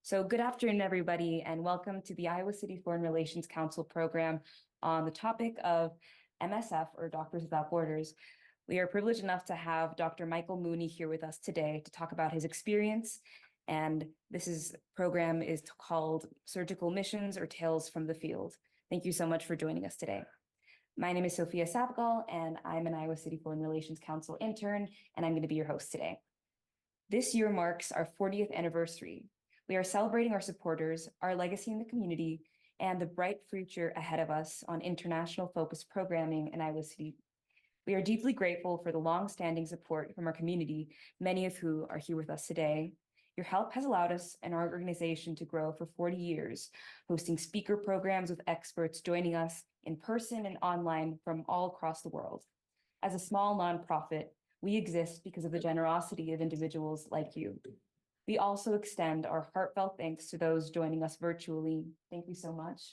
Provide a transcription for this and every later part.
So good afternoon, everybody, and welcome to the Iowa City Foreign Relations Council program on the topic of MSF, or Doctors Without Borders. We are privileged enough to have Dr. Michael Mooney here with us today to talk about his experience. And program is called Surgical Missions or Tales from the Field. Thank you so much for joining us today. My name is Sophia Sapgal, and I'm an Iowa City Foreign Relations Council intern, and I'm going to be your host today. This year marks our 40th anniversary. We are celebrating our supporters, our legacy in the community, and the bright future ahead of us on international focused programming in Iowa City. We are deeply grateful for the long-standing support from our community, many of who are here with us today. Your help has allowed us and our organization to grow for 40 years, hosting speaker programs with experts joining us in person and online from all across the world. As a small nonprofit, we exist because of the generosity of individuals like you. We also extend our heartfelt thanks to those joining us virtually. Thank you so much.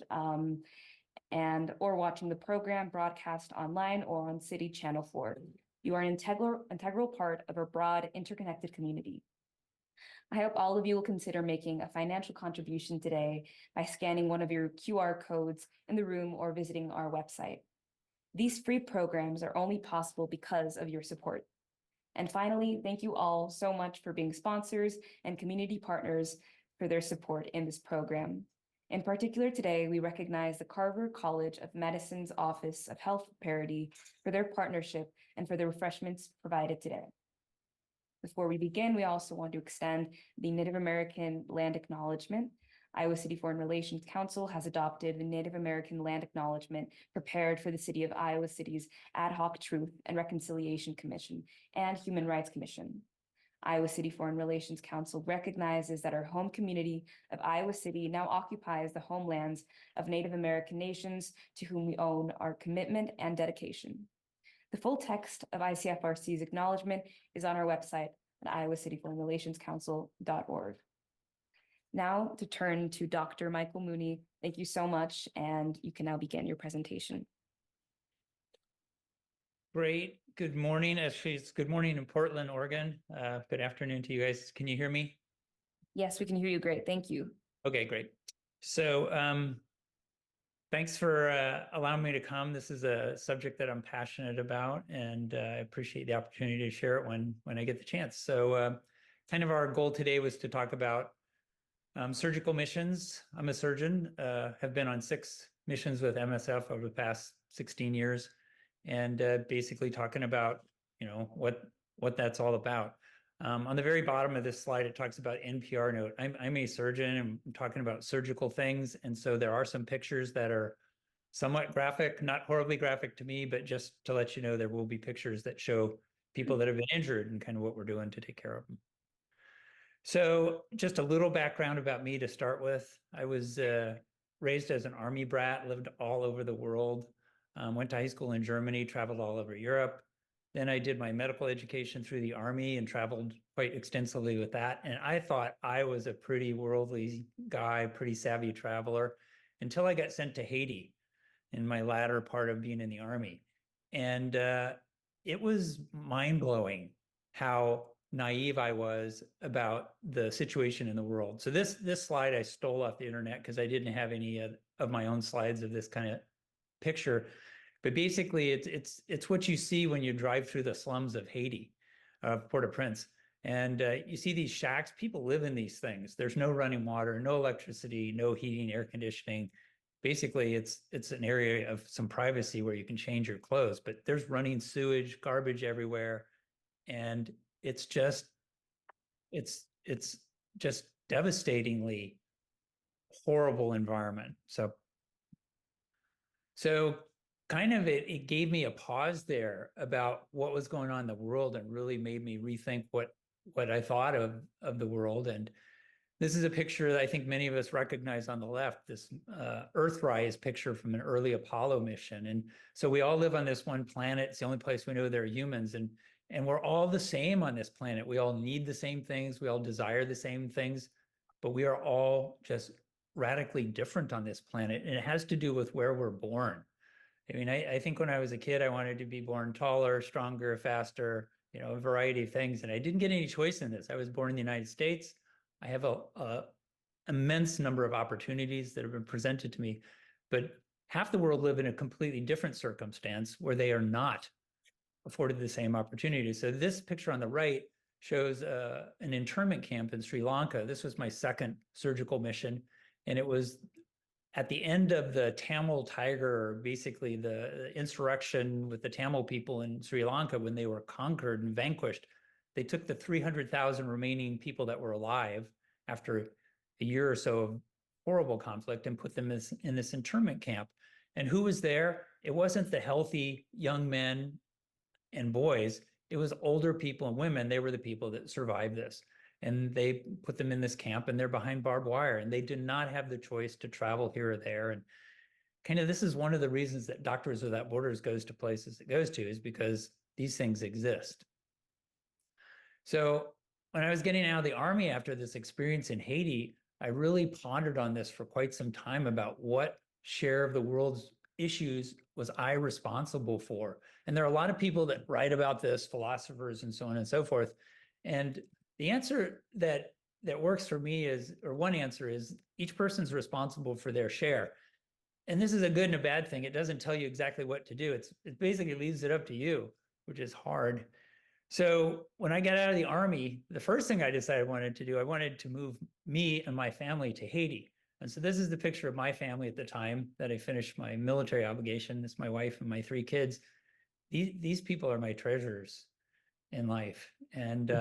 Or watching the program broadcast online or on City Channel 4. You are an integral part of our broad, interconnected community. I hope all of you will consider making a financial contribution today by scanning one of your QR codes in the room or visiting our website. These free programs are only possible because of your support. And finally, thank you all so much for being sponsors and community partners for their support in this program. In particular, today, we recognize the Carver College of Medicine's Office of Health Parity for their partnership and for the refreshments provided today. Before we begin, we also want to extend the Native American Land Acknowledgement. Iowa City Foreign Relations Council has adopted the Native American Land Acknowledgement prepared for the City of Iowa City's Ad Hoc Truth and Reconciliation Commission and Human Rights Commission. Iowa City Foreign Relations Council recognizes that our home community of Iowa City now occupies the homelands of Native American nations to whom we owe our commitment and dedication. The full text of ICFRC's acknowledgement is on our website at iowacityforeignrelationscouncil.org. Now to turn to Dr. Michael Mooney. Thank you so much, and you can now begin your presentation. Great. Good morning. Actually, it's good morning in Portland, Oregon. Good afternoon to you guys. Can you hear me? Yes, we can hear you great. Thank you. Okay, great. So thanks for allowing me to come. This is a subject that I'm passionate about, and I appreciate the opportunity to share it when I get the chance. So kind of our goal today was to talk about surgical missions. I'm a surgeon, have been on 6 missions with MSF over the past 16 years, and basically talking about, what that's all about. On the very bottom of this slide, it talks about NPR note. I'm a surgeon, and I'm talking about surgical things, and so there are some pictures that are somewhat graphic, not horribly graphic to me, but just to let you know, there will be pictures that show people that have been injured and kind of what we're doing to take care of them. So just a little background about me to start with. I was raised as an Army brat, lived all over the world, went to high school in Germany, traveled all over Europe. Then I did my medical education through the Army and traveled quite extensively with that. And I thought I was a pretty worldly guy, pretty savvy traveler, until I got sent to Haiti in my latter part of being in the Army. And it was mind-blowing how naive I was about the situation in the world. So this slide I stole off the internet because I didn't have any of my own slides of this kind of picture. But basically, it's what you see when you drive through the slums of Haiti, Port-au-Prince. And you see these shacks. People live in these things. There's no running water, no electricity, no heating, air conditioning. Basically, it's an area of some privacy where you can change your clothes. But there's running sewage, garbage everywhere. And it's just devastatingly horrible environment. So kind of it gave me a pause there about what was going on in the world and really made me rethink what I thought of the world. And this is a picture that I think many of us recognize on the left, this Earthrise picture from an early Apollo mission. And so we all live on this one planet. It's the only place we know there are humans. And we're all the same on this planet. We all need the same things. We all desire the same things, but we are all just radically different on this planet. And it has to do with where we're born. I mean, I think when I was a kid, I wanted to be born taller, stronger, faster, a variety of things. And I didn't get any choice in this. I was born in the United States. I have a immense number of opportunities that have been presented to me, but half the world live in a completely different circumstance where they are not afforded the same opportunity. So this picture on the right shows an internment camp in Sri Lanka. This was my second surgical mission, and it was at the end of the Tamil Tiger, or basically the insurrection with the Tamil people in Sri Lanka when they were conquered and vanquished. They took the 300,000 remaining people that were alive after a year or so of horrible conflict and put them in this internment camp. And who was there? It wasn't the healthy young men and boys. It was older people and women. They were the people that survived this. And they put them in this camp, and they're behind barbed wire, and they did not have the choice to travel here or there. And kind of this is one of the reasons that Doctors Without Borders goes to places it goes to, is because these things exist. So when I was getting out of the Army after this experience in Haiti, I really pondered on this for quite some time about what share of the world's issues was I responsible for. And there are a lot of people that write about this, philosophers and so on and so forth. And the answer that works for me is, or one answer is, each person's responsible for their share. And this is a good and a bad thing. It doesn't tell you exactly what to do. It basically leaves it up to you, which is hard. So when I got out of the Army, the first thing I decided I wanted to do, I wanted to move me and my family to Haiti. And so this is the picture of my family at the time that I finished my military obligation. This is my wife and my 3 kids. These people are my treasures in life. And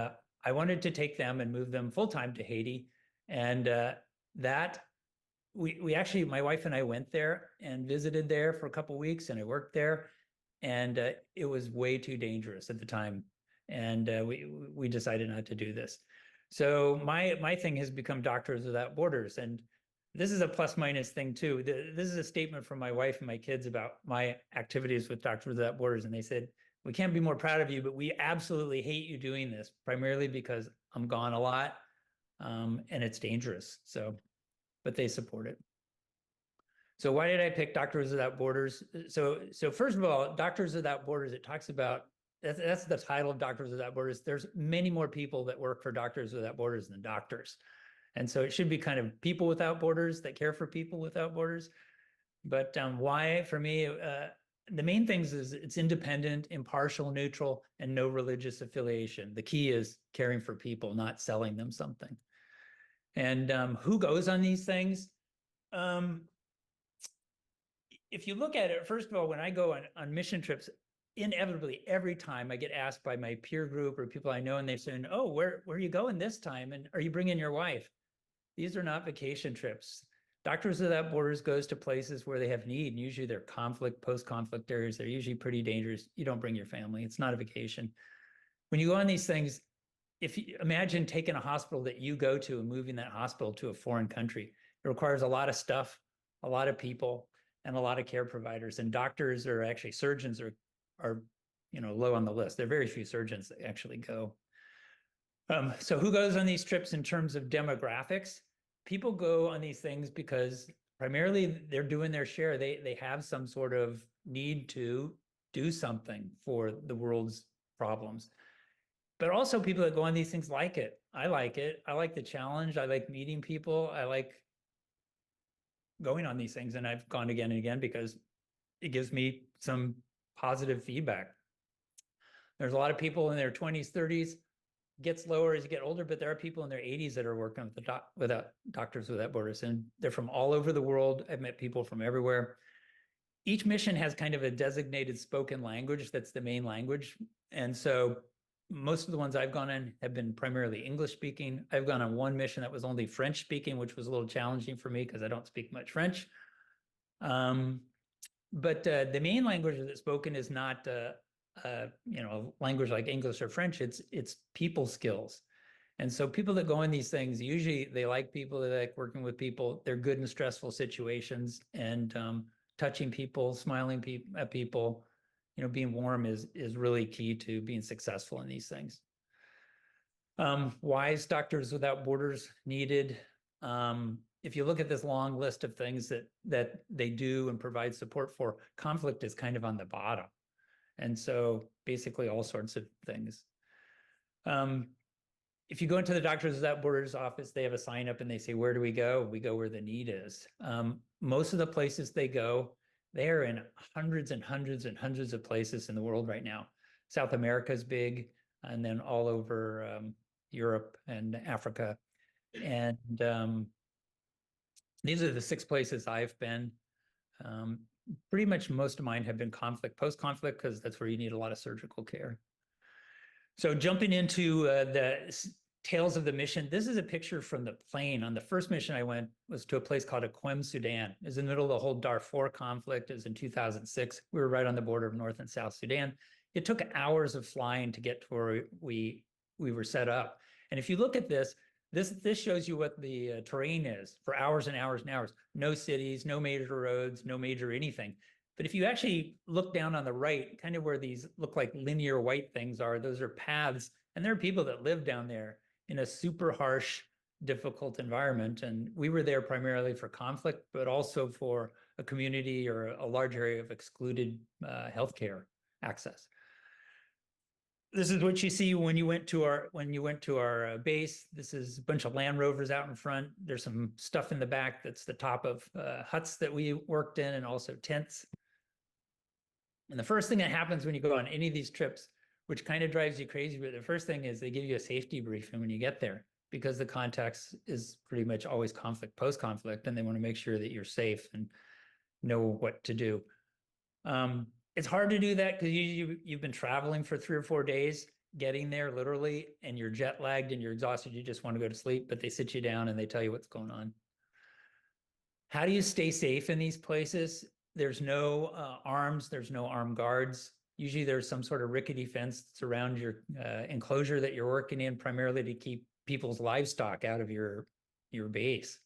I wanted to take them and move them full-time to Haiti. And we actually, my wife and I went there and visited there for a couple of weeks, and I worked there. And it was way too dangerous at the time. And we decided not to do this. So my thing has become Doctors Without Borders. And this is a plus minus thing too. This is a statement from my wife and my kids about my activities with Doctors Without Borders. And they said, we can't be more proud of you, but we absolutely hate you doing this, primarily because I'm gone a lot and it's dangerous. So, but they support it. So why did I pick Doctors Without Borders? So first of all, Doctors Without Borders, it talks about, that's the title of Doctors Without Borders. There's many more people that work for Doctors Without Borders than doctors. And so it should be kind of people without borders that care for people without borders. But why, for me, the main things is it's independent, impartial, neutral, and no religious affiliation. The key is caring for people, not selling them something. And who goes on these things? If you look at it, first of all, when I go on mission trips, inevitably every time I get asked by my peer group or people I know, and they say, oh, where are you going this time? And are you bringing your wife? These are not vacation trips. Doctors Without Borders goes to places where they have need, and usually they're conflict, post-conflict areas. They're usually pretty dangerous. You don't bring your family. It's not a vacation. When you go on these things, if you imagine taking a hospital that you go to and moving that hospital to a foreign country, it requires a lot of stuff, a lot of people, and a lot of care providers. And doctors, or actually surgeons, are low on the list. There are very few surgeons that actually go. So who goes on these trips in terms of demographics? People go on these things because primarily they're doing their share. They have some sort of need to do something for the world's problems. But also people that go on these things like it. I like it. I like the challenge. I like meeting people. I like going on these things. And I've gone again and again because it gives me some positive feedback. There's a lot of people in their 20s, 30s, gets lower as you get older, but there are people in their 80s that are working with Doctors Without Borders, and they're from all over the world. I've met people from everywhere. Each mission has kind of a designated spoken language that's the main language. And so most of the ones I've gone in have been primarily English speaking. I've gone on one mission that was only French speaking, which was a little challenging for me because I don't speak much French. But the main language that's spoken is not language like English or French. It's people skills. And so people that go in these things, usually they like people, they like working with people, they're good in stressful situations, and touching people, smiling at people, being warm is really key to being successful in these things. Why is Doctors Without Borders needed? If you look at this long list of things that they do and provide support for, conflict is kind of on the bottom. And so basically all sorts of things. if you go into the Doctors Without Borders office, they have a sign up and they say, where do we go? We go where the need is. Most of the places they go, they are in hundreds and hundreds and hundreds of places in the world right now. South America is big, and then all over Europe and Africa. And these are the 6 places I've been. Pretty much most of mine have been conflict, post-conflict, because that's where you need a lot of surgical care. So jumping into the tales of the mission, this is a picture from the plane. On the first mission I went was to a place called Akwem, Sudan. It was in the middle of the whole Darfur conflict. It was in 2006. We were right on the border of North and South Sudan. It took hours of flying to get to where we were set up. And if you look at this shows you what the terrain is for hours and hours and hours. No cities, no major roads, no major anything. But if you actually look down on the right, kind of where these look like linear white things are, those are paths. And there are people that live down there in a super harsh, difficult environment. And we were there primarily for conflict, but also for a community or a large area of excluded healthcare access. This is what you see when you went to our base. This is a bunch of Land Rovers out in front. There's some stuff in the back that's the top of huts that we worked in, and also tents. And the first thing that happens when you go on any of these trips, which kind of drives you crazy, but the first thing is they give you a safety briefing when you get there, because the context is pretty much always conflict, post-conflict, and they want to make sure that you're safe and know what to do. It's hard to do that because you've been traveling for 3 or 4 days, getting there literally, and you're jet lagged and you're exhausted. You just want to go to sleep, but they sit you down and they tell you what's going on. How do you stay safe in these places? There's no arms, there's no armed guards. Usually there's some sort of rickety fence that's around your enclosure that you're working in, primarily to keep people's livestock out of your base.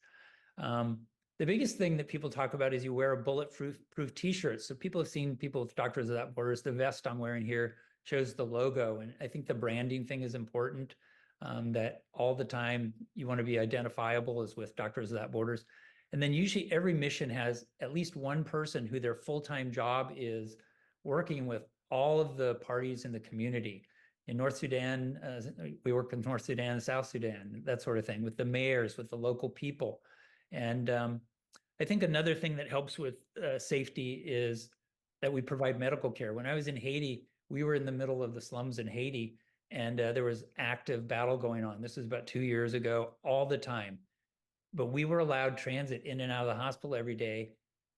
The biggest thing that people talk about is you wear a bulletproof t-shirt. So people have seen people with Doctors Without Borders. The vest I'm wearing here shows the logo. And I think the branding thing is important, that all the time you want to be identifiable as with Doctors Without Borders. And then usually every mission has at least one person who their full-time job is working with all of the parties in the community. In North Sudan, we work with North Sudan, South Sudan, that sort of thing, with the mayors, with the local people. And I think another thing that helps with safety is that we provide medical care. When I was in Haiti, we were in the middle of the slums in Haiti, and there was active battle going on. This was about 2 years ago, all the time. But we were allowed transit in and out of the hospital every day,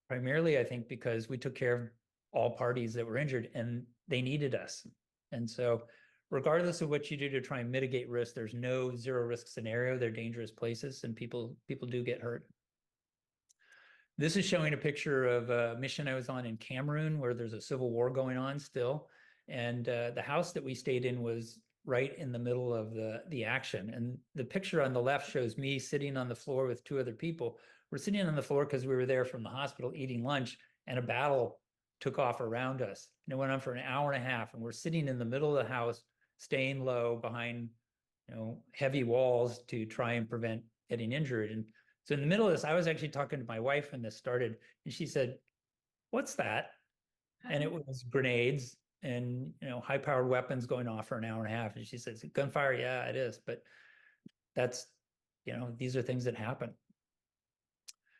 primarily, I think, because we took care of all parties that were injured and they needed us. And so regardless of what you do to try and mitigate risk, there's no zero risk scenario. They're dangerous places and people do get hurt. This is showing a picture of a mission I was on in Cameroon, where there's a civil war going on still. And the house that we stayed in was right in the middle of the action. And the picture on the left shows me sitting on the floor with 2 other people. We're sitting on the floor because we were there from the hospital eating lunch, and a battle took off around us. And it went on for an hour and a half, and we're sitting in the middle of the house, staying low behind, heavy walls to try and prevent getting injured. And so in the middle of this, I was actually talking to my wife when this started, and she said, "What's that?" And it was grenades and high-powered weapons going off for an hour and a half. And she says, "Gunfire, yeah, it is, but that's these are things that happen."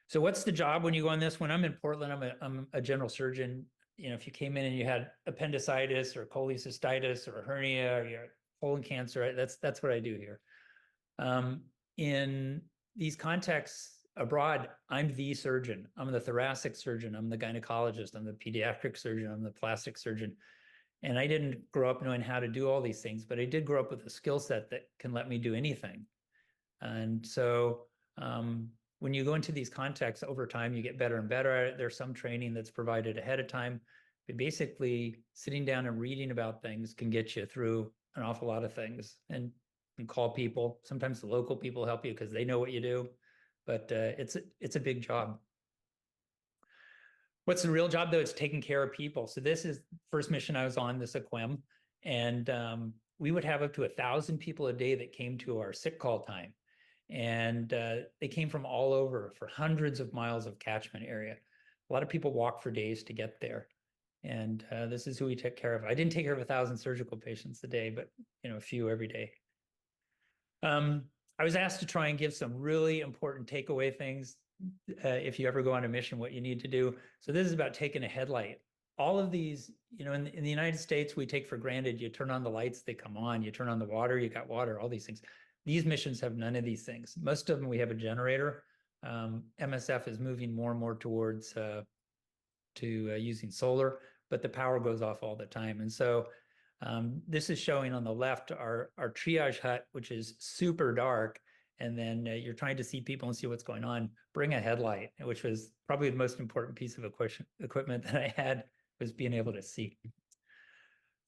So what's the job when you go on this? When I'm in Portland, I'm a general surgeon. If you came in and you had appendicitis or cholecystitis or a hernia or you had colon cancer, that's what I do here. In these contexts abroad, I'm the surgeon. I'm the thoracic surgeon. I'm the gynecologist. I'm the pediatric surgeon. I'm the plastic surgeon. And I didn't grow up knowing how to do all these things, but I did grow up with a skill set that can let me do anything. And so when you go into these contexts over time, you get better and better at it. There's some training that's provided ahead of time, but basically sitting down and reading about things can get you through an awful lot of things. And call people. Sometimes the local people help you because they know what you do, but it's a big job. What's the real job though? It's taking care of people. So this is the first mission I was on, this Akwem, and we would have up to 1,000 people a day that came to our sick call time. And they came from all over for hundreds of miles of catchment area. A lot of people walk for days to get there. And this is who we took care of. I didn't take care of 1,000 surgical patients a day, but a few every day. I was asked to try and give some really important takeaway things. If you ever go on a mission, what you need to do. So this is about taking a headlight. All of these, in the United States, we take for granted, you turn on the lights, they come on, you turn on the water, you got water, all these things. These missions have none of these things. Most of them, we have a generator. MSF is moving more and more towards using solar, but the power goes off all the time. And so this is showing on the left our triage hut, which is super dark. And then you're trying to see people and see what's going on. Bring a headlight, which was probably the most important piece of equipment that I had, was being able to see.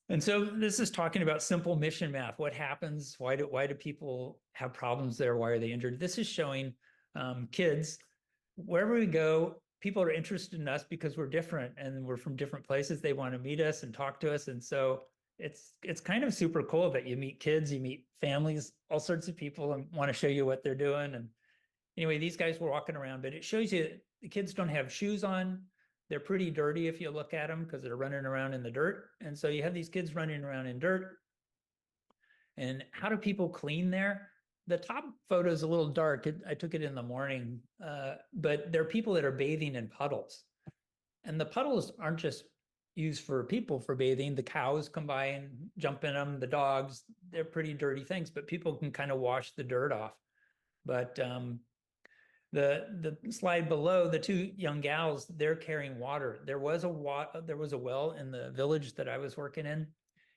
And so this is talking about simple mission math. What happens? Why do people have problems there? Why are they injured? This is showing kids, wherever we go, people are interested in us because we're different and we're from different places. They want to meet us and talk to us. And so it's kind of super cool that you meet kids, you meet families, all sorts of people, and want to show you what they're doing. And anyway, these guys were walking around, but it shows you the kids don't have shoes on. They're pretty dirty if you look at them because they're running around in the dirt. And so you have these kids running around in dirt. And how do people clean there? The top photo is a little dark. I took it in the morning, but there are people that are bathing in puddles. And the puddles aren't just used for people for bathing. The cows come by and jump in them, the dogs, they're pretty dirty things, but people can kind of wash the dirt off. But the slide below, the two young gals, they're carrying water. There was a well in the village that I was working in,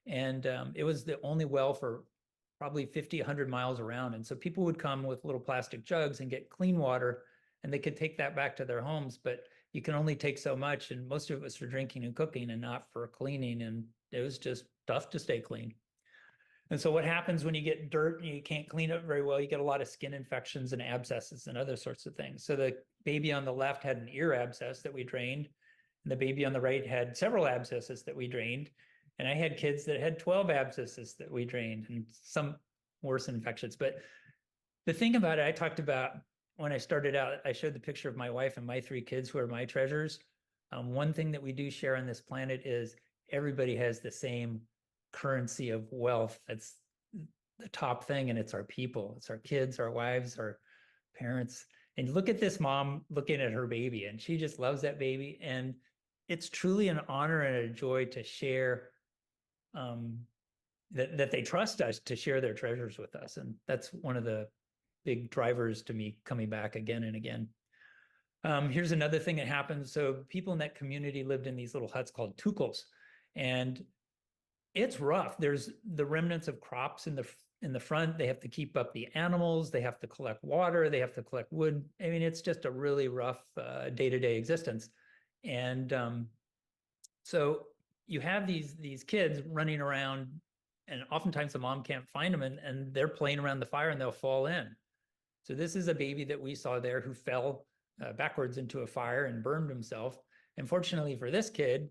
and it was the only well for probably 50, 100 miles around. And so people would come with little plastic jugs and get clean water, and they could take that back to their homes, but you can only take so much, and most of it was for drinking and cooking and not for cleaning, and it was just tough to stay clean. And so what happens when you get dirt and you can't clean it very well, you get a lot of skin infections and abscesses and other sorts of things. So the baby on the left had an ear abscess that we drained, and the baby on the right had several abscesses that we drained. And I had kids that had 12 abscesses that we drained and some worse infections. But the thing about it, I talked about when I started out, I showed the picture of my wife and my 3 kids who are my treasures. One thing that we do share on this planet is everybody has the same currency of wealth. That's the top thing, and it's our people. It's our kids, our wives, our parents. And look at this mom looking at her baby, and she just loves that baby. And it's truly an honor and a joy to share that they trust us to share their treasures with us. And that's one of the big drivers to me coming back again and again. Here's another thing that happens. So people in that community lived in these little huts called tukels, and it's rough. There's the remnants of crops in the front. They have to keep up the animals. They have to collect water. They have to collect wood. I mean, it's just a really rough day-to-day existence. And so you have these kids running around, and oftentimes the mom can't find them, and they're playing around the fire and they'll fall in. So this is a baby that we saw there who fell backwards into a fire and burned himself. And fortunately for this kid,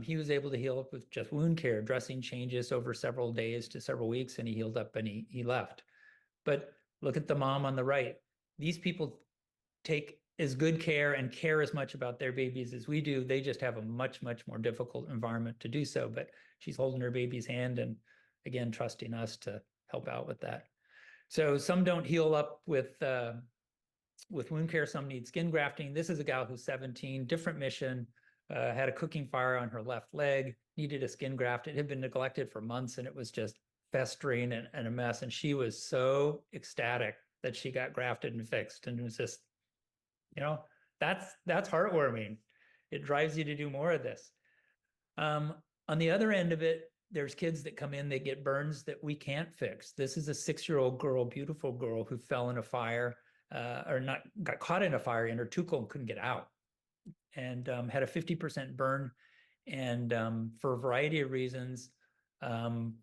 he was able to heal up with just wound care, dressing changes over several days to several weeks, and he healed up and he left. But look at the mom on the right. These people take as good care and care as much about their babies as we do. They just have a much, much more difficult environment to do so. But she's holding her baby's hand and, again, trusting us to help out with that. So some don't heal up with wound care. Some need skin grafting. This is a gal who's 17, different mission, had a cooking fire on her left leg, needed a skin graft. It had been neglected for months, and it was just festering and a mess. And she was so ecstatic that she got grafted and fixed. And it was just, that's heartwarming. It drives you to do more of this. On the other end of it, there's kids that come in, they get burns that we can't fix. This is a 6-year-old girl, beautiful girl, who fell in a fire, got caught in a fire in her tukel and couldn't get out, and had a 50% burn. And for a variety of reasons,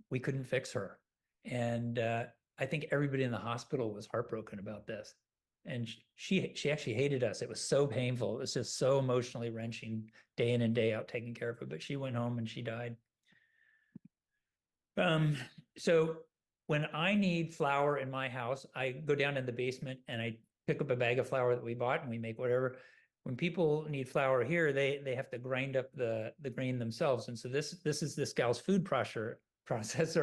we couldn't fix her. And I think everybody in the hospital was heartbroken about this. And she actually hated us. It was so painful. It was just so emotionally wrenching, day in and day out, taking care of her. But she went home and she died. So when I need flour in my house, I go down in the basement and I pick up a bag of flour that we bought and we make whatever. When people need flour here, they have to grind up the grain themselves. And so this is this gal's food processor.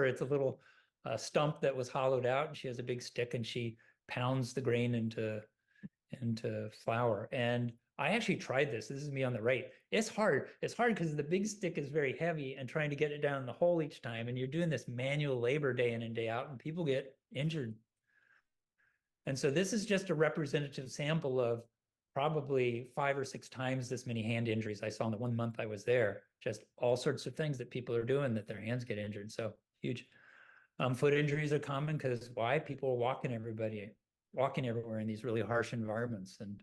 It's a little a stump that was hollowed out, and she has a big stick, and she pounds the grain into flour. And I actually tried this. This is me on the right. It's hard. It's hard because the big stick is very heavy, and trying to get it down the hole each time. And you're doing this manual labor day in and day out, and people get injured. And so this is just a representative sample of probably 5 or 6 times this many hand injuries I saw in the 1 month I was there. Just all sorts of things that people are doing that their hands get injured. So huge. Foot injuries are common because why? People are walking everywhere in these really harsh environments. And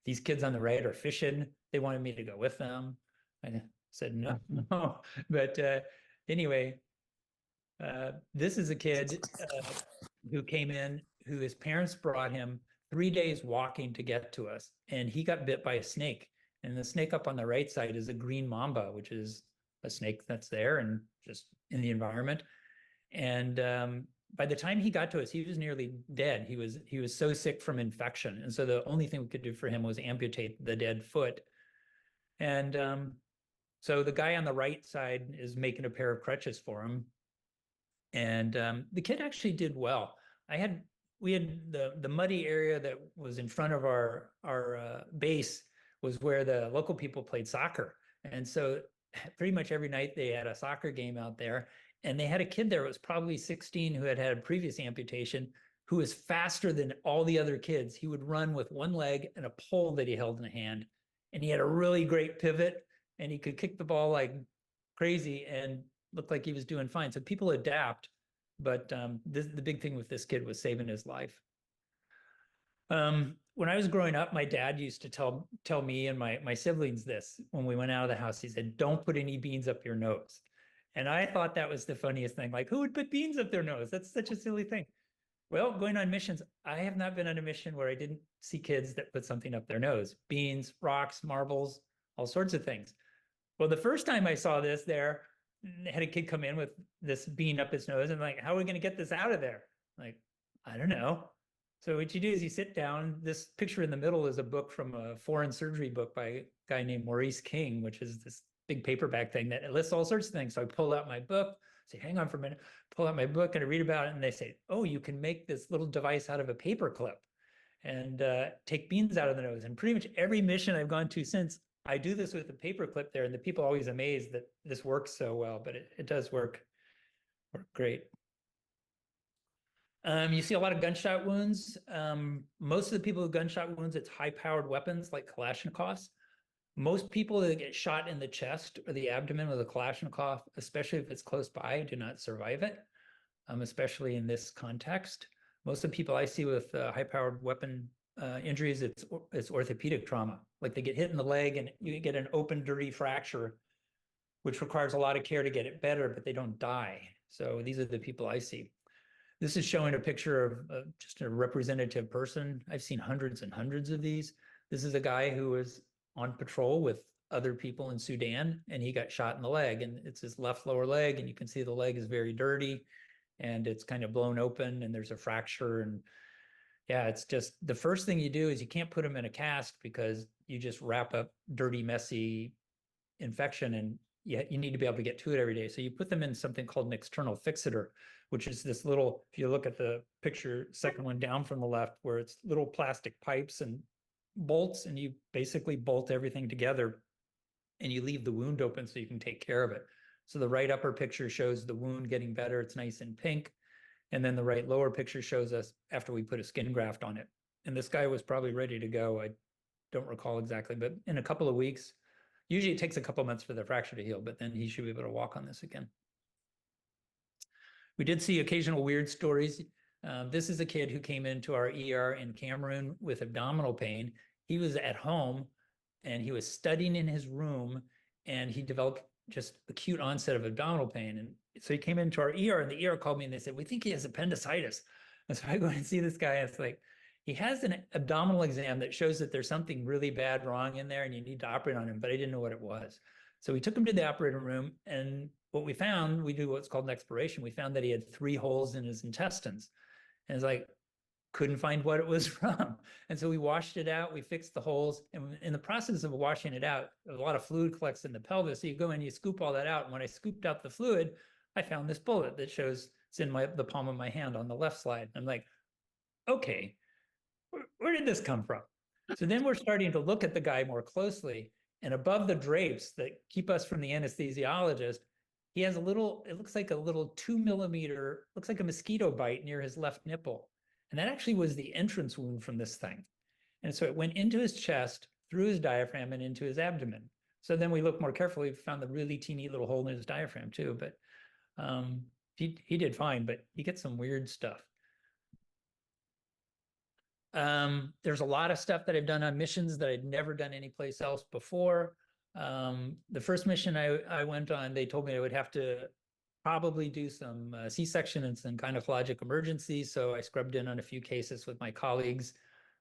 these kids on the right are fishing. They wanted me to go with them. I said no, no. But anyway, this is a kid who came in, who his parents brought him 3 days walking to get to us. And he got bit by a snake. And the snake up on the right side is a green mamba, which is a snake that's there and just in the environment. And by the time he got to us, he was nearly dead. He was so sick from infection. And so the only thing we could do for him was amputate the dead foot. And so the guy on the right side is making a pair of crutches for him. And the kid actually did well. We had the muddy area that was in front of our base was where the local people played soccer. And so pretty much every night they had a soccer game out there. And they had a kid there who was probably 16 who had had a previous amputation, who was faster than all the other kids. He would run with one leg and a pole that he held in a hand. And he had a really great pivot, and he could kick the ball like crazy and looked like he was doing fine. So people adapt. But the big thing with this kid was saving his life. When I was growing up, my dad used to tell me and my siblings this when we went out of the house. He said, "Don't put any beans up your nose." And I thought that was the funniest thing. Like, who would put beans up their nose? That's such a silly thing. Well, going on missions, I have not been on a mission where I didn't see kids that put something up their nose. Beans, rocks, marbles, all sorts of things. Well, the first time I saw this there, I had a kid come in with this bean up his nose, and I'm like, how are we going to get this out of there? Like, I don't know. So what you do is you sit down. This picture in the middle is a book from a foreign surgery book by a guy named Maurice King, which is this big paperback thing that lists all sorts of things. So I pull out my book, say, hang on for a minute, pull out my book and I read about it. And they say, oh, you can make this little device out of a paper clip and take beans out of the nose. And pretty much every mission I've gone to since, I do this with a paper clip there. And the people are always amazed that this works so well, but it does work great. You see a lot of gunshot wounds. Most of the people with gunshot wounds, it's high-powered weapons like Kalashnikovs. Most people that get shot in the chest or the abdomen with a Kalashnikov, especially if it's close by, do not survive it, especially in this context. Most of the people I see with high-powered weapon injuries, it's orthopedic trauma. Like they get hit in the leg and you get an open, dirty fracture, which requires a lot of care to get it better, but they don't die. So these are the people I see. This is showing a picture of just a representative person. I've seen hundreds and hundreds of these. This is a guy who was on patrol with other people in Sudan, and he got shot in the leg, and it's his left lower leg, and you can see the leg is very dirty, and it's kind of blown open, and there's a fracture, and yeah, it's just the first thing you do is you can't put him in a cast because you just wrap up dirty, messy infection, and you need to be able to get to it every day. So you put them in something called an external fixator, which is this little, if you look at the picture, second one down from the left, where it's little plastic pipes and bolts, and you basically bolt everything together and you leave the wound open so you can take care of it. So the right upper picture shows the wound getting better. It's nice and pink. And then the right lower picture shows us after we put a skin graft on it. And this guy was probably ready to go. I don't recall exactly, but in a couple of weeks, usually it takes a couple of months for the fracture to heal, but then he should be able to walk on this again. We did see occasional weird stories. This is a kid who came into our ER in Cameroon with abdominal pain. He was at home and he was studying in his room, and he developed just acute onset of abdominal pain. And so he came into our ER, and the ER called me and they said, we think he has appendicitis. And so I go and see this guy. And it's like, he has an abdominal exam that shows that there's something really bad wrong in there and you need to operate on him, but I didn't know what it was. So we took him to the operating room, and what we found, we do what's called an exploration. We found that he had 3 holes in his intestines. And it's like, couldn't find what it was from. And so we washed it out, we fixed the holes. And in the process of washing it out, a lot of fluid collects in the pelvis. So you go in, you scoop all that out. And when I scooped out the fluid, I found this bullet that shows it's in the palm of my hand on the left slide. I'm like, okay, where did this come from? So then we're starting to look at the guy more closely, and above the drapes that keep us from the anesthesiologist, he has a little, it looks like a little 2 millimeter, looks like a mosquito bite near his left nipple. And that actually was the entrance wound from this thing. And so it went into his chest, through his diaphragm, and into his abdomen. So then we looked more carefully, found the really teeny little hole in his diaphragm too. But he did fine, but he gets some weird stuff. There's a lot of stuff that I've done on missions that I'd never done anyplace else before. The first mission I went on, they told me I would have to probably do some C-section and some gynecologic emergencies. So I scrubbed in on a few cases with my colleagues.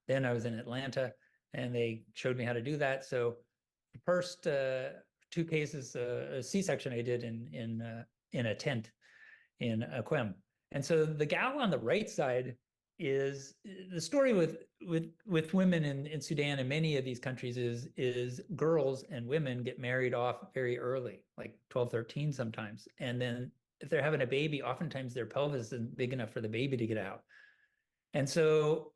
Then I was in Atlanta and they showed me how to do that. So the first 2 cases, a C-section I did in a tent in Quem. And so the gal on the right side is the story with women in Sudan and many of these countries is girls and women get married off very early, like 12, 13 sometimes. And then if they're having a baby, oftentimes their pelvis isn't big enough for the baby to get out. And so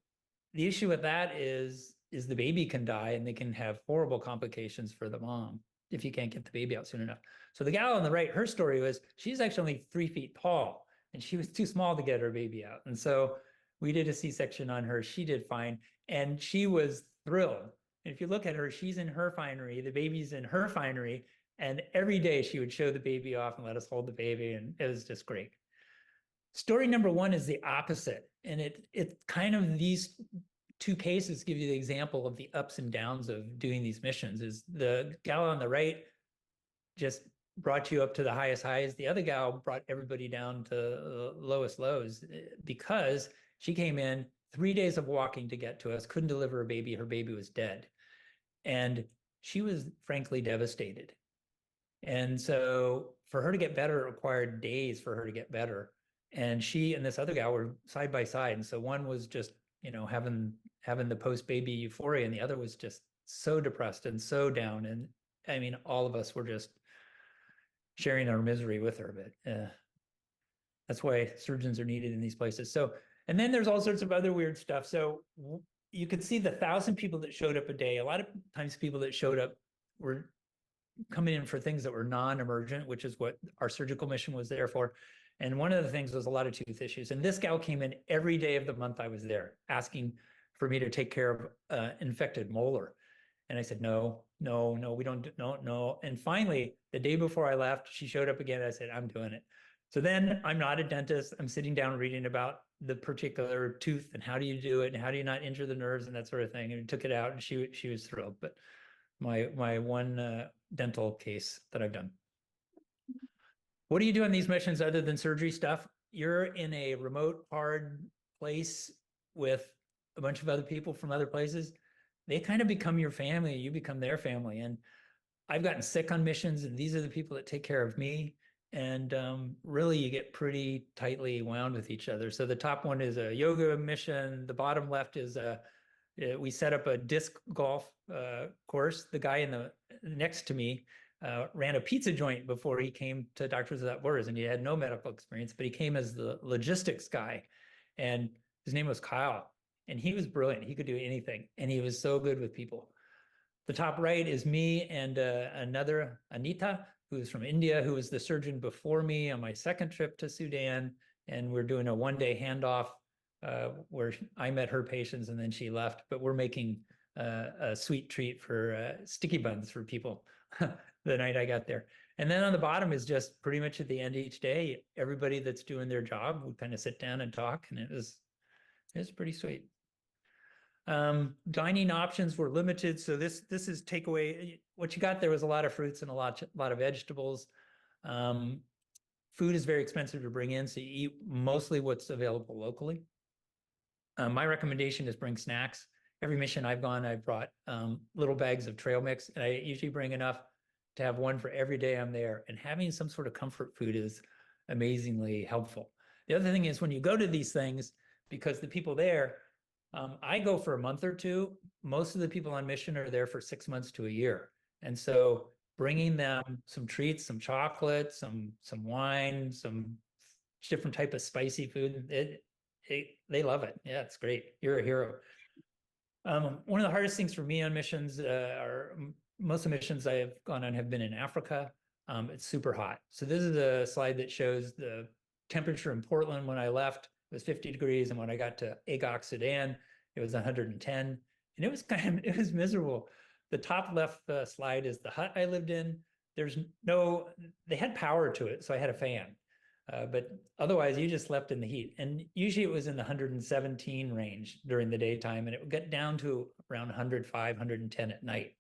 the issue with that is the baby can die and they can have horrible complications for the mom if you can't get the baby out soon enough. So the gal on the right, her story was she's actually only 3 feet tall and she was too small to get her baby out. And so we did a C-section on her. She did fine. And she was thrilled. And if you look at her, she's in her finery. The baby's in her finery. And every day she would show the baby off and let us hold the baby. And it was just great. Story number 1 is the opposite. And it kind of, these 2 cases give you the example of the ups and downs of doing these missions. Is the gal on the right just brought you up to the highest highs. The other gal brought everybody down to the lowest lows because she came in 3 days of walking to get to us, couldn't deliver a baby. Her baby was dead. And she was frankly devastated. And so for her to get better, it required days for her to get better. And she and this other gal were side by side. And so one was just, you know, having the post-baby euphoria, and the other was just so depressed and so down. And I mean, all of us were just sharing our misery with her. But that's why surgeons are needed in these places. So, and then there's all sorts of other weird stuff. So you could see the 1,000 people that showed up a day. A lot of times people that showed up were coming in for things that were non-emergent, which is what our surgical mission was there for. And one of the things was a lot of tooth issues. And this gal came in every day of the month I was there asking for me to take care of infected molar. And I said, no, we don't, no. And finally, the day before I left, she showed up again. I said, I'm doing it. So then I'm not a dentist. I'm sitting down reading about the particular tooth and how do you do it and how do you not injure the nerves and that sort of thing. And we took it out and she was thrilled. But my one dental case that I've done. What do you do on these missions other than surgery stuff? You're in a remote, hard place with a bunch of other people from other places. They kind of become your family. You become their family. And I've gotten sick on missions, and these are the people that take care of me. And really, you get pretty tightly wound with each other. So the top one is a yoga mission. The bottom left is we set up a disc golf course. The guy next to me ran a pizza joint before he came to Doctors Without Borders, and he had no medical experience, but he came as the logistics guy. And his name was Kyle, and he was brilliant. He could do anything, and he was so good with people. The top right is me and another Anita, who's from India, who was the surgeon before me on my second trip to Sudan. And we're doing a one-day handoff where I met her patients and then she left. But we're making a sweet treat for sticky buns for people the night I got there. And then on the bottom is just pretty much at the end of each day, everybody that's doing their job would kind of sit down and talk, and it was pretty sweet. Dining options were limited, so this is takeaway. What you got there was a lot of fruits and a lot of vegetables. Food is very expensive to bring in, so you eat mostly what's available locally. My recommendation is bring snacks. Every mission I've gone, I've brought little bags of trail mix, and I usually bring enough to have one for every day I'm there. And having some sort of comfort food is amazingly helpful. The other thing is when you go to these things, because the people there, I go for a month or two. Most of the people on mission are there for 6 months to a year. And so bringing them some treats, some chocolate, some wine, some different type of spicy food. They love it. Yeah, it's great. You're a hero. One of the hardest things for me on missions are most of the missions I have gone on have been in Africa. It's super hot. So this is a slide that shows the temperature in Portland when I left. It was 50 degrees, and when I got to Agok, Sudan, it was 110, and it was miserable. The top left slide is the hut I lived in. They had power to it, so I had a fan. But otherwise, you just slept in the heat. And usually it was in the 117 range during the daytime, and it would get down to around 105, 110 at night.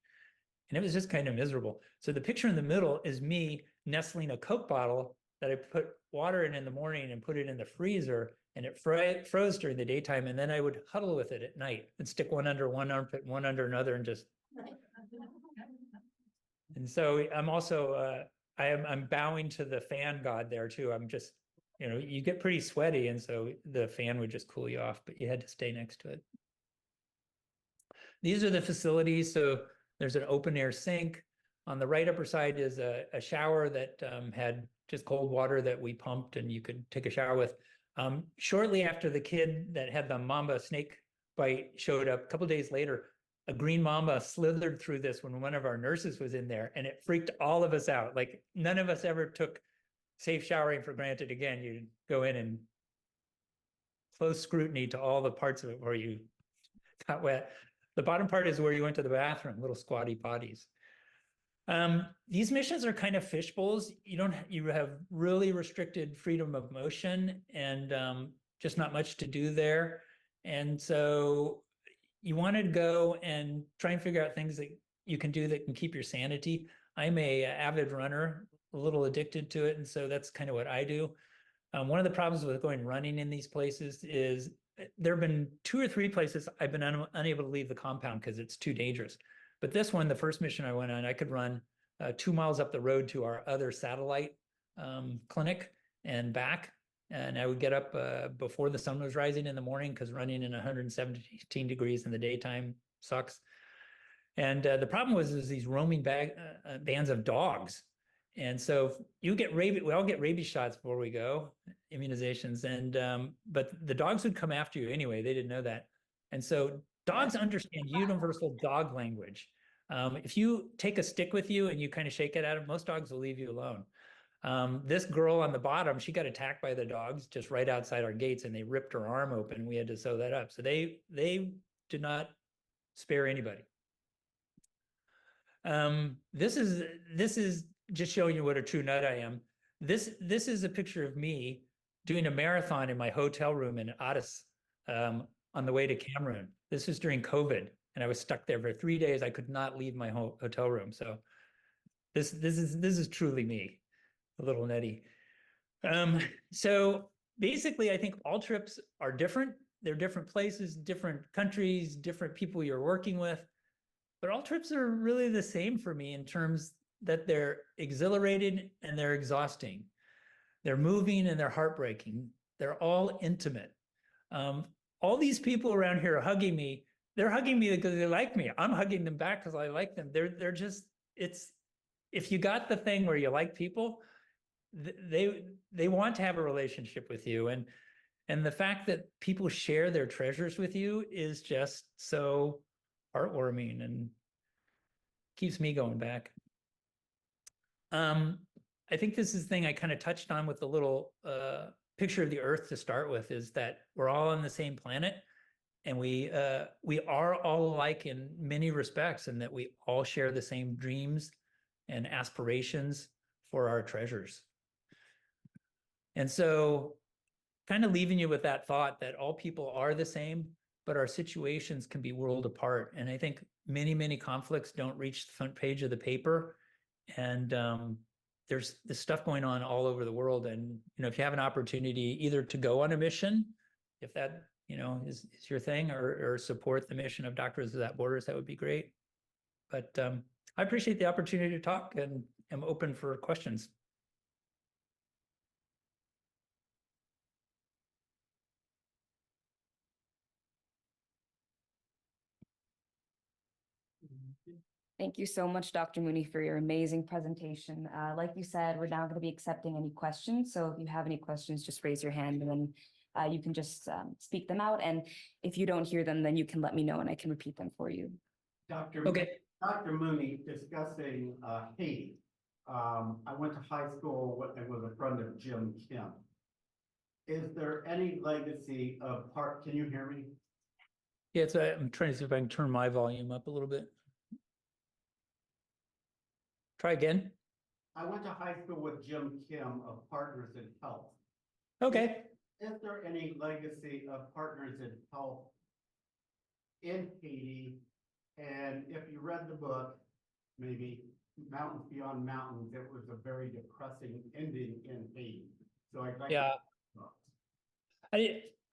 And it was just kind of miserable. So the picture in the middle is me nestling a Coke bottle that I put water in the morning and put it in the freezer, and it froze during the daytime. And then I would huddle with it at night and stick one under one armpit, one under another, and just. And so I'm also, I'm bowing to the fan god there too. I'm just, you get pretty sweaty, and so the fan would just cool you off, but you had to stay next to it. These are the facilities. So there's an open air sink. On the right upper side is a shower that had just cold water that we pumped, and you could take a shower with. Shortly after the kid that had the mamba snake bite showed up, a couple days later, a green mamba slithered through this when one of our nurses was in there, and it freaked all of us out. Like, none of us ever took safe showering for granted again. You go in and close scrutiny to all the parts of it where you got wet. The bottom part is where you went to the bathroom, little squatty potties. These missions are kind of fish bowls. You have really restricted freedom of motion, and just not much to do there. And so you want to go and try and figure out things that you can do that can keep your sanity. I'm a avid runner, a little addicted to it, and so that's kind of what I do. One of the problems with going running in these places is there have been 2 or 3 places I've been unable to leave the compound because it's too dangerous. But this one, the first mission I went on, I could run 2 miles up the road to our other satellite clinic and back. And I would get up before the sun was rising in the morning, because running in 117 degrees in the daytime sucks. And the problem was these roaming bands of dogs. And so you get rabies, we all get rabies shots before we go, immunizations. And but the dogs would come after you anyway. They didn't know that. And so dogs understand universal dog language. If you take a stick with you and you kind of shake it at them, most dogs will leave you alone. This girl on the bottom, she got attacked by the dogs just right outside our gates, and they ripped her arm open. We had to sew that up. So they did not spare anybody. This is just showing you what a true nut I am. This is a picture of me doing a marathon in my hotel room in Addis on the way to Cameroon. This was during COVID, and I was stuck there for 3 days. I could not leave my hotel room. So this is truly me, a little nutty. So basically, I think all trips are different. They're different places, different countries, different people you're working with. But all trips are really the same for me in terms that they're exhilarating and they're exhausting. They're moving and they're heartbreaking. They're all intimate. All these people around here are hugging me. They're hugging me because they like me. I'm hugging them back because I like them. They're just, if you got the thing where you like people, they want to have a relationship with you. And the fact that people share their treasures with you is just so heartwarming and keeps me going back. I think this is the thing I kind of touched on with the little picture of the Earth to start with, is that we're all on the same planet, and we are all alike in many respects, and that we all share the same dreams and aspirations for our treasures. And so kind of leaving you with that thought that all people are the same, but our situations can be world apart. And I think many conflicts don't reach the front page of the paper. And there's this stuff going on all over the world. And, if you have an opportunity either to go on a mission, if that, is your thing, or support the mission of Doctors Without Borders, that would be great. But I appreciate the opportunity to talk, and am open for questions. Thank you so much, Dr. Mooney, for your amazing presentation. Like you said, we're now going to be accepting any questions. So if you have any questions, just raise your hand and then you can just speak them out. And if you don't hear them, then you can let me know and I can repeat them for you. Okay. Dr. Mooney, discussing Haiti. I went to high school and was a friend of Jim Kim. Is there any legacy of can you hear me? Yeah, so I'm trying to see if I can turn my volume up a little bit. Try again. I went to high school with Jim Kim of Partners in Health. Okay. Is there any legacy of Partners in Health in Haiti? And if you read the book, maybe Mountains Beyond Mountains, it was a very depressing ending in Haiti. So I'd like Yeah.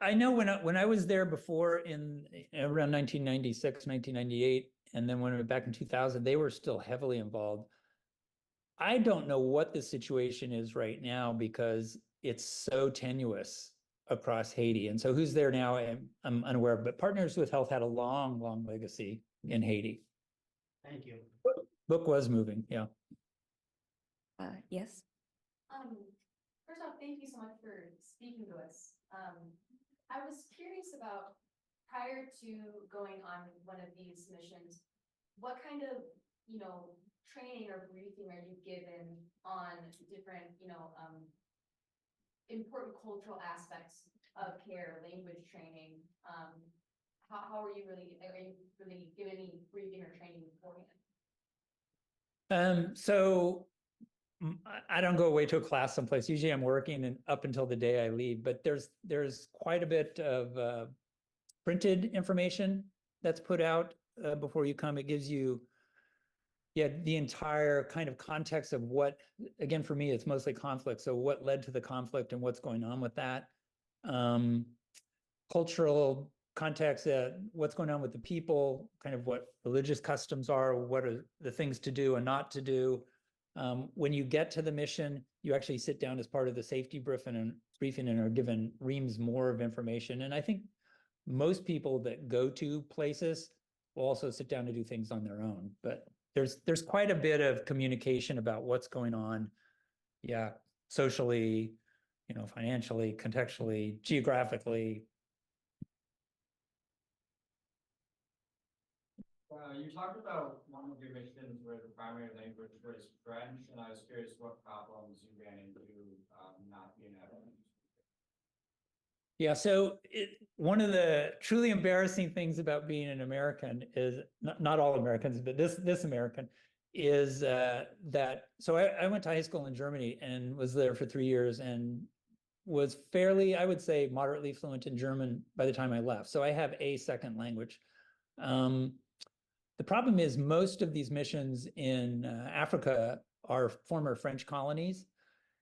I know when I was there before in around 1996, 1998, and then when we were back in 2000, they were still heavily involved. I don't know what the situation is right now because it's so tenuous across Haiti. And so who's there now, I'm unaware of, but Partners with Health had a long, long legacy in Haiti. Thank you. Book was moving, yeah. Yes. First off, thank you so much for speaking to us. I was curious about, prior to going on one of these missions, what kind of, training or briefing are you given on different, important cultural aspects of care, language training? How are you really given any briefing or training beforehand? So I don't go away to a class someplace. Usually I'm working and up until the day I leave, but there's quite a bit of printed information that's put out before you come. It gives you, the entire kind of context of what, again, for me, it's mostly conflict. So what led to the conflict and what's going on with that. Cultural context, what's going on with the people, kind of what religious customs are, what are the things to do and not to do. When you get to the mission, you actually sit down as part of the safety briefing and are given reams more of information. And I think most people that go to places will also sit down to do things on their own. But there's quite a bit of communication about what's going on, socially, financially, contextually, geographically. You talked about one of your missions where the primary language was French, and I was curious what problems you ran into not being able to. Yeah, so one of the truly embarrassing things about being an American is, not all Americans, but this American, is that, so I went to high school in Germany and was there for 3 years and was fairly, I would say, moderately fluent in German by the time I left. So I have a second language. The problem is most of these missions in Africa are former French colonies,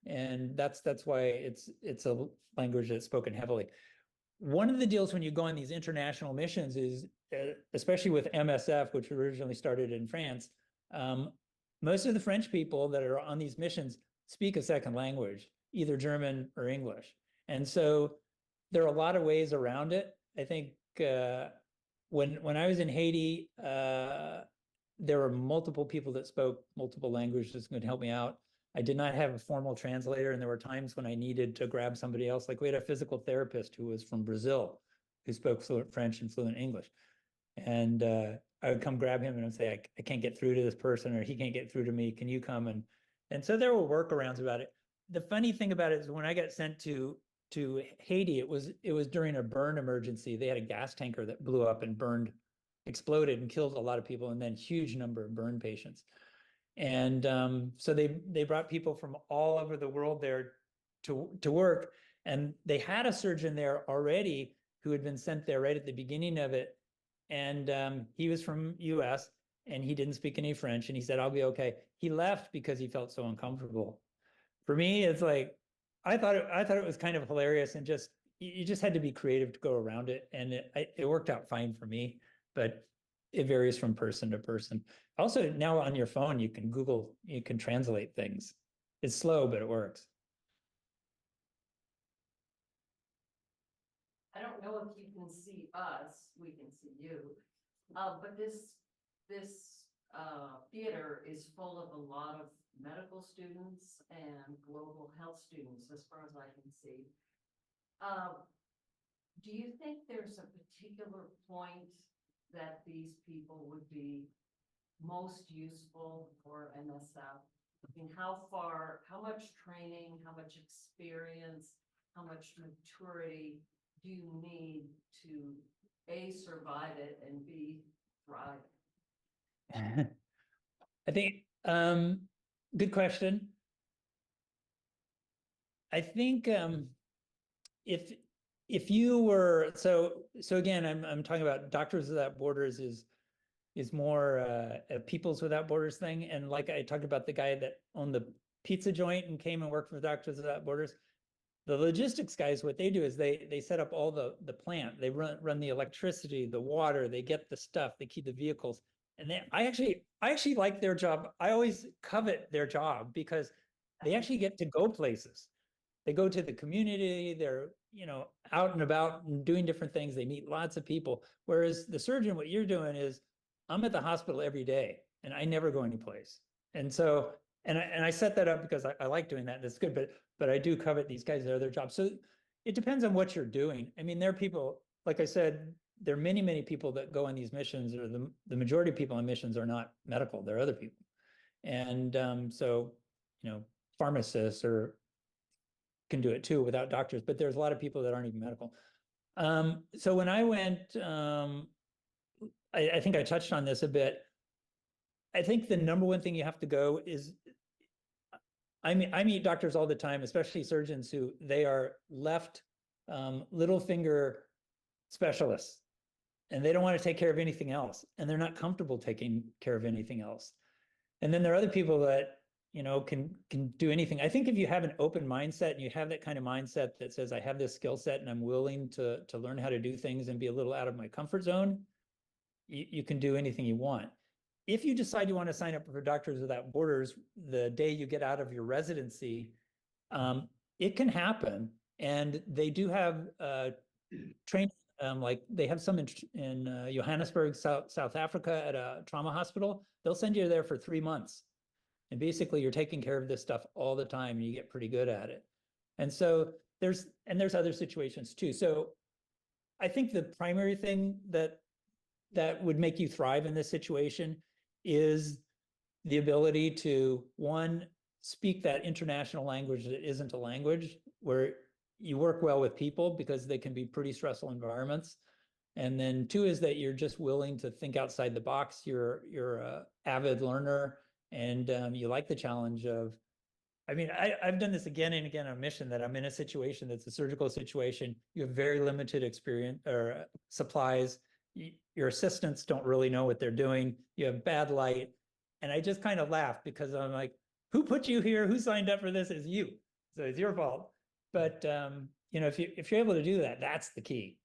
and that's why it's a language that's spoken heavily. One of the deals when you go on these international missions is, especially with MSF, which originally started in France, most of the French people that are on these missions speak a second language, either German or English. And so there are a lot of ways around it. I think when I was in Haiti, there were multiple people that spoke multiple languages that could help me out. I did not have a formal translator, and there were times when I needed to grab somebody else. Like we had a physical therapist who was from Brazil, who spoke fluent French and fluent English. And I would come grab him and I'd say, I can't get through to this person, or he can't get through to me. Can you come? And so there were workarounds about it. The funny thing about it is when I got sent to Haiti, it was during a burn emergency. They had a gas tanker that blew up and exploded and killed a lot of people, and then huge number of burn patients. And so they brought people from all over the world there to work, and they had a surgeon there already who had been sent there right at the beginning of it, and he was from US and he didn't speak any French, and he said, I'll be okay. He left because he felt so uncomfortable. For me, it's like I thought it was kind of hilarious, and you just had to be creative to go around it, and it worked out fine for me, but it varies from person to person. Also, now on your phone, you can translate things. It's slow, but it works. I don't know if you can see us, we can see you. But this theater is full of a lot of medical students and global health students, as far as I can see. Do you think there's a particular point that these people would be most useful for MSF? I mean, how much training, how much experience, how much maturity do you need to A, survive it, and B, thrive? I think, good question. I think, if you were, so again, I'm talking about Doctors Without Borders is more a Peoples Without Borders thing. And like I talked about the guy that owned the pizza joint and came and worked for Doctors Without Borders. The logistics guys, what they do is they set up all the plant. They run the electricity, the water, they get the stuff, they keep the vehicles. And I actually like their job. I always covet their job because they actually get to go places. They go to the community, they're, out and about and doing different things. They meet lots of people. Whereas the surgeon, what you're doing is, I'm at the hospital every day and I never go anyplace. And so, and I set that up because I like doing that. And it's good, but I do covet these guys, they're their job. So it depends on what you're doing. I mean, there are people, like I said, there are many, many people that go on these missions, or the majority of people on missions are not medical, they're other people. And so, pharmacists can do it too without doctors, but there's a lot of people that aren't even medical. So when I went, I think I touched on this a bit. I think the number one thing you have to go is, I meet doctors all the time, especially surgeons who they are left little finger specialists, and they don't want to take care of anything else, and they're not comfortable taking care of anything else. And then there are other people that can do anything. I think if you have an open mindset and you have that kind of mindset that says, I have this skill set and I'm willing to learn how to do things and be a little out of my comfort zone, you can do anything you want. If you decide you want to sign up for Doctors Without Borders the day you get out of your residency, it can happen. And they do have training, like they have some in Johannesburg, South Africa at a trauma hospital. They'll send you there for 3 months. And basically you're taking care of this stuff all the time and you get pretty good at it. And so there's other situations too. So I think the primary thing that would make you thrive in this situation is the ability to, one, speak that international language that isn't a language, where you work well with people because they can be pretty stressful environments. And then two is that you're just willing to think outside the box. You're a avid learner, and you like the challenge of, I mean, I've done this again and again on a mission, that I'm in a situation that's a surgical situation. You have very limited experience or supplies. Your assistants don't really know what they're doing. You have bad light. And I just kind of laugh because I'm like, who put you here? Who signed up for this? Is you. So it's your fault. But if you're able to do that, that's the key.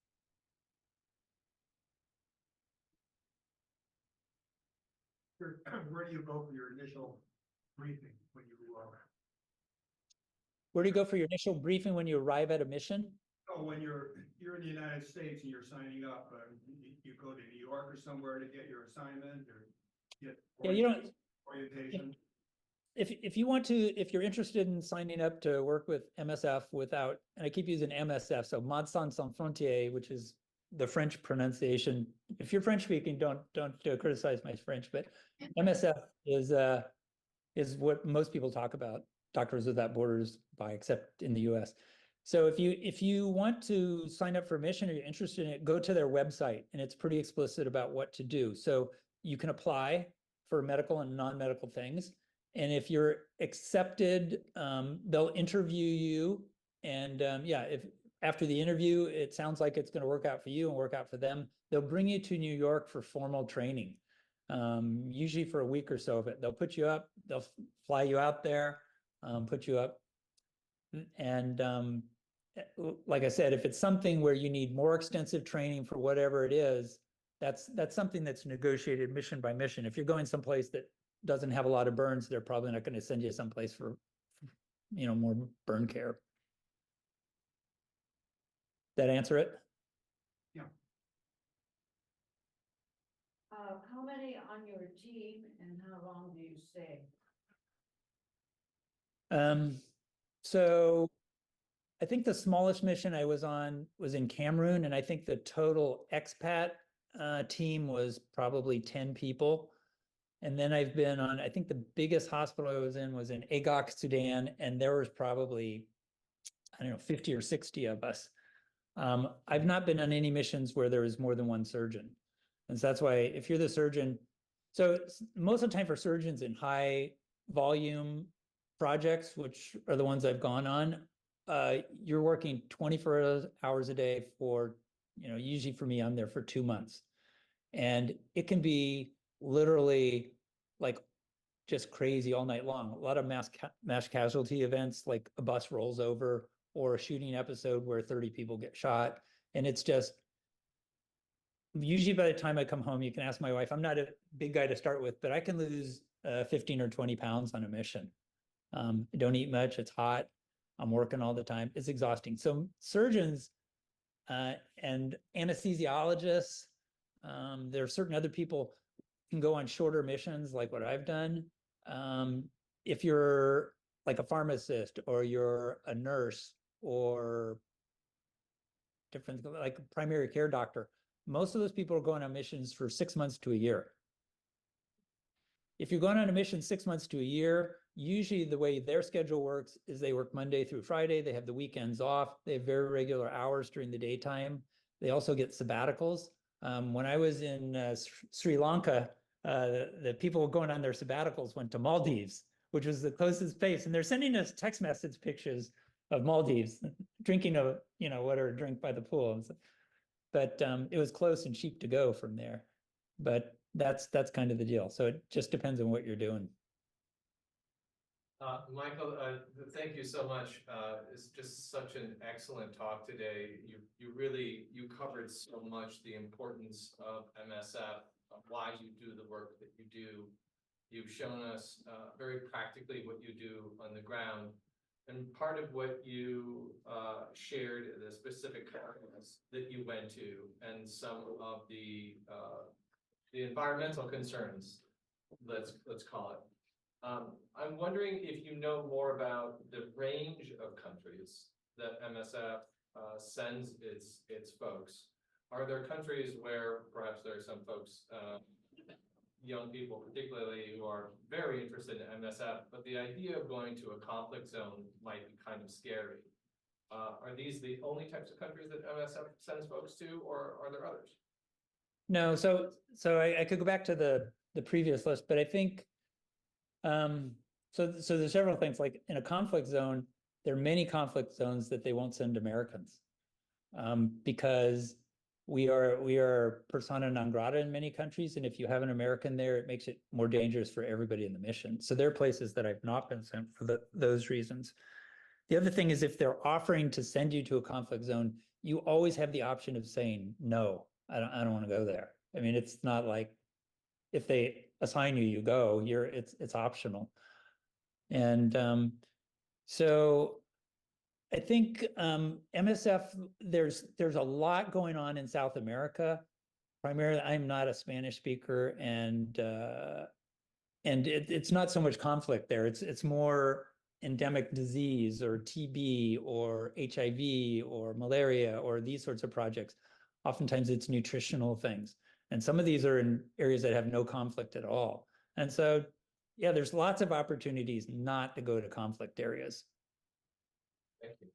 Where do you go for your initial briefing when you Where do you go for your initial briefing when you arrive at a mission? when you're in the United States and you're signing up, you go to New York or somewhere to get your assignment or get orientation? If you want to, if you're interested in signing up to work with MSF without, and I keep using MSF, so Médecins Sans Frontières, which is the French pronunciation. If you're French speaking, don't criticize my French, but MSF is what most people talk about Doctors Without Borders by, except in the US. So if you want to sign up for a mission or you're interested in it, go to their website, and it's pretty explicit about what to do. So you can apply for medical and non-medical things. And if you're accepted, they'll interview you. And if after the interview, it sounds like it's going to work out for you and work out for them, they'll bring you to New York for formal training, usually for a week or so of it. They'll put you up, they'll fly you out there, put you up. And like I said, if it's something where you need more extensive training for whatever it is, that's something that's negotiated mission by mission. If you're going someplace that doesn't have a lot of burns, they're probably not going to send you someplace for more burn care. That answer it? Yeah. how many on your team and how long do you stay? So I think the smallest mission I was on was in Cameroon, and I think the total expat team was probably 10 people. And then I've been on, I think the biggest hospital I was in Agok, Sudan, and there was probably, I don't know, 50 or 60 of us. I've not been on any missions where there is more than one surgeon. And so that's why if you're the surgeon, so most of the time for surgeons in high volume projects, which are the ones I've gone on, you're working 24 hours a day for, usually for me, I'm there for 2 months. And it can be literally like just crazy all night long. A lot of mass casualty events, like a bus rolls over or a shooting episode where 30 people get shot. And it's just, usually by the time I come home, you can ask my wife, I'm not a big guy to start with, but I can lose 15 or 20 pounds on a mission. I don't eat much. It's hot. I'm working all the time. It's exhausting. So surgeons and anesthesiologists, there are certain other people can go on shorter missions like what I've done. If you're like a pharmacist or you're a nurse or different, like a primary care doctor, most of those people are going on missions for 6 months to a year. If you're going on a mission 6 months to a year, usually the way their schedule works is they work Monday through Friday. They have the weekends off. They have very regular hours during the daytime. They also get sabbaticals. When I was in Sri Lanka, the people going on their sabbaticals went to Maldives, which was the closest place. And they're sending us text message pictures of Maldives, drinking a, whatever, drink by the pool. But it was close and cheap to go from there. But that's kind of the deal. So it just depends on what you're doing. Michael, thank you so much. It's just such an excellent talk today. You covered so much the importance of MSF, of why you do the work that you do. You've shown us very practically what you do on the ground. And part of what you shared, the specific areas that you went to and some of the environmental concerns, let's call it. I'm wondering if you know more about the range of countries that MSF sends its folks. Are there countries where perhaps there are some folks, young people particularly, who are very interested in MSF, but the idea of going to a conflict zone might be kind of scary? Are these the only types of countries that MSF sends folks to, or are there others? No, so I could go back to the previous list, but I think so there's several things. Like in a conflict zone, there are many conflict zones that they won't send Americans because we are persona non grata in many countries, and if you have an American there, it makes it more dangerous for everybody in the mission. So there are places that I've not been sent for those reasons. The other thing is, if they're offering to send you to a conflict zone, you always have the option of saying no. I don't want to go there. I mean, it's not like if they assign you, you go. It's optional. And so I think MSF, there's a lot going on in South America. Primarily, I'm not a Spanish speaker, and it's not so much conflict there. It's more endemic disease or TB or HIV or malaria or these sorts of projects. Oftentimes it's nutritional things. And some of these are in areas that have no conflict at all. And so, yeah, there's lots of opportunities not to go to conflict areas. Thank you.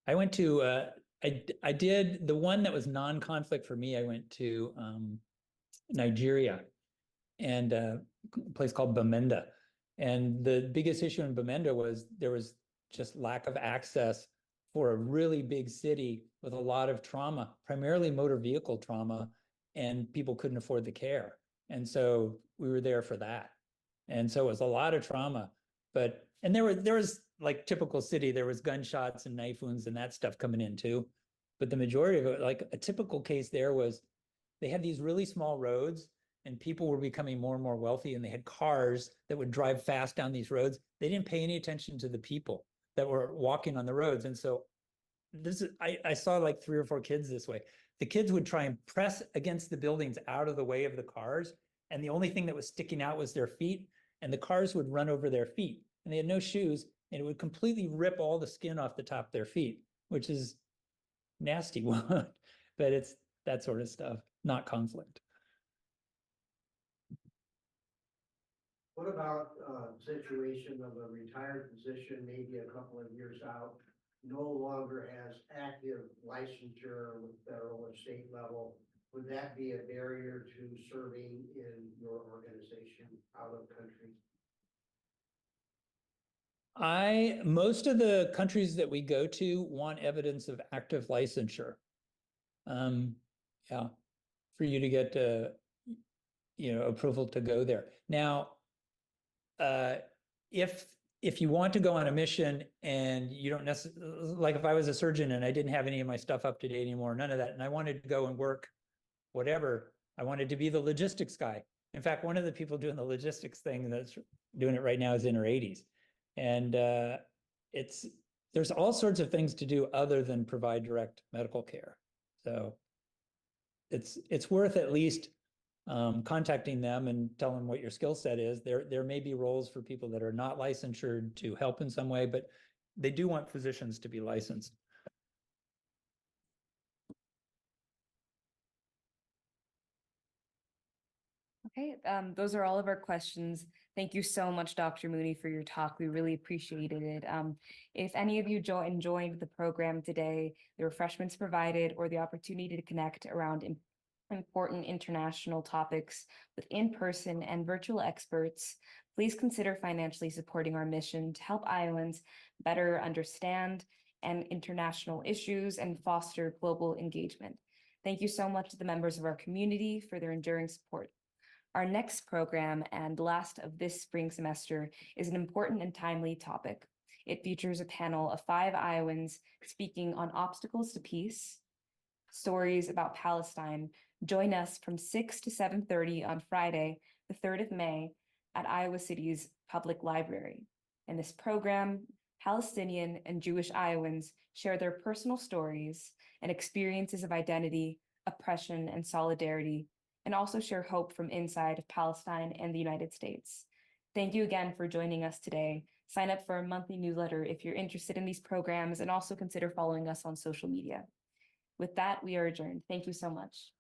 I went to, I did the one that was non-conflict for me. I went to Nigeria and a place called Bamenda. And the biggest issue in Bamenda was there was just lack of access for a really big city with a lot of trauma, primarily motor vehicle trauma, and people couldn't afford the care. And so we were there for that. And so it was a lot of trauma, and there was like typical city, there was gunshots and knife wounds and that stuff coming in too. But the majority of it, like a typical case there was, they had these really small roads and people were becoming more and more wealthy, and they had cars that would drive fast down these roads. They didn't pay any attention to the people that were walking on the roads. And so I saw like 3 or 4 kids this way. the kids would try and press against the buildings out of the way of the cars. And the only thing that was sticking out was their feet, and the cars would run over their feet, and they had no shoes, and it would completely rip all the skin off the top of their feet, which is nasty one, but it's that sort of stuff, not conflict. What about situation of a retired physician, maybe a couple of years out, no longer has active licensure with federal or state level? Would that be a barrier to serving in your organization out of country? Most of the countries that we go to want evidence of active licensure. Yeah, for you to get approval to go there. Now, if you want to go on a mission and you don't necessarily, like if I was a surgeon and I didn't have any of my stuff up to date anymore, none of that, and I wanted to go and work whatever, I wanted to be the logistics guy. In fact, one of the people doing the logistics thing that's doing it right now is in her 80s. And there's all sorts of things to do other than provide direct medical care. So it's worth at least contacting them and tell them what your skill set is. There may be roles for people that are not licensed to help in some way, but they do want physicians to be licensed. Okay, those are all of our questions. Thank you so much, Dr. Mooney, for your talk. We really appreciated it. If any of you joined the program today, the refreshments provided or the opportunity to connect around important international topics with in-person and virtual experts, please consider financially supporting our mission to help Iowans better understand international issues and foster global engagement. Thank you so much to the members of our community for their enduring support. Our next program and last of this spring semester is an important and timely topic. It features a panel of 5 Iowans speaking on obstacles to peace, stories about Palestine. Join us from 6 to 7:30 on Friday, the 3rd of May at Iowa City's Public Library. In this program, Palestinian and Jewish Iowans share their personal stories and experiences of identity, oppression, and solidarity, and also share hope from inside of Palestine and the United States. Thank you again for joining us today. Sign up for a monthly newsletter if you're interested in these programs, and also consider following us on social media. With that, we are adjourned. Thank you so much.